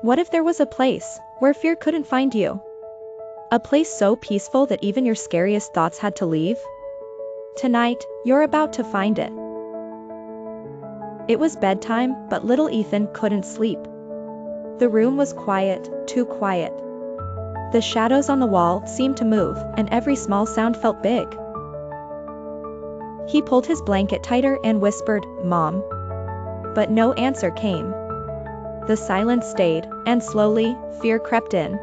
What if there was a place where fear couldn't find you? A place so peaceful that even your scariest thoughts had to leave? Tonight, you're about to find it. It was bedtime, but little Ethan couldn't sleep. The room was quiet, too quiet. The shadows on the wall seemed to move, and every small sound felt big. He pulled his blanket tighter and whispered, "Mom." But no answer came. The silence stayed, and slowly, fear crept in.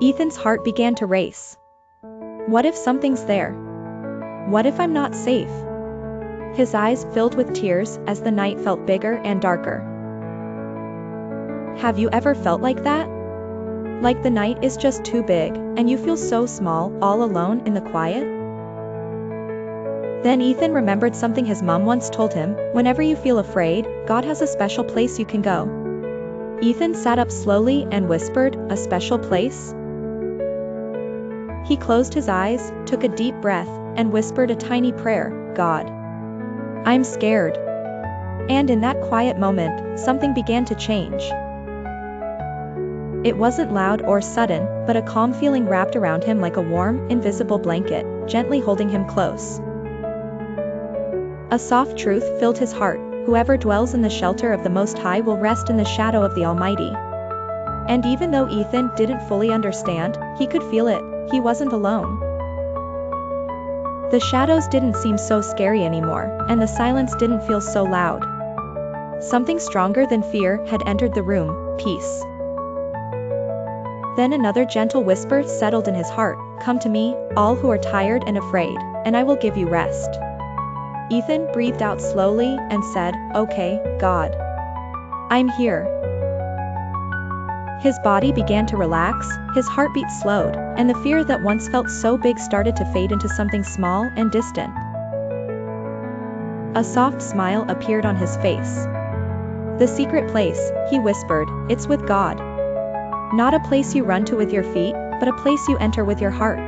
Ethan's heart began to race. What if something's there? What if I'm not safe? His eyes filled with tears as the night felt bigger and darker. Have you ever felt like that? Like the night is just too big, and you feel so small, all alone in the quiet? Then Ethan remembered something his mom once told him: whenever you feel afraid, God has a special place you can go. Ethan sat up slowly and whispered, "A special place?" He closed his eyes, took a deep breath, and whispered a tiny prayer, "God, I'm scared." And in that quiet moment, something began to change. It wasn't loud or sudden, but a calm feeling wrapped around him like a warm, invisible blanket, gently holding him close. A soft truth filled his heart: whoever dwells in the shelter of the Most High will rest in the shadow of the Almighty. And even though Ethan didn't fully understand, he could feel it: he wasn't alone. The shadows didn't seem so scary anymore, and the silence didn't feel so loud. Something stronger than fear had entered the room: peace. Then another gentle whisper settled in his heart: "Come to me, all who are tired and afraid, and I will give you rest." Ethan breathed out slowly and said, "Okay, God. I'm here." His body began to relax, his heartbeat slowed, and the fear that once felt so big started to fade into something small and distant. A soft smile appeared on his face. "The secret place," he whispered, "it's with God. Not a place you run to with your feet, but a place you enter with your heart."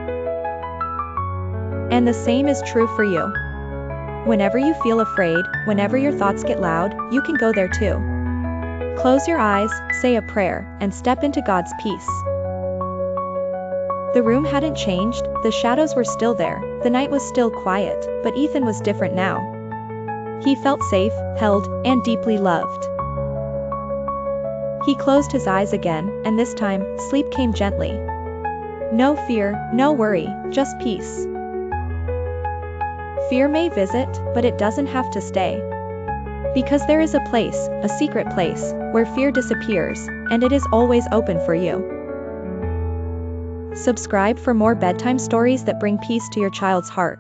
And the same is true for you. Whenever you feel afraid, whenever your thoughts get loud, you can go there too. Close your eyes, say a prayer, and step into God's peace. The room hadn't changed, the shadows were still there, the night was still quiet, but Ethan was different now. He felt safe, held, and deeply loved. He closed his eyes again, and this time, sleep came gently. No fear, no worry, just peace. Fear may visit, but it doesn't have to stay. Because there is a place, a secret place, where fear disappears, and it is always open for you. Subscribe for more bedtime stories that bring peace to your child's heart.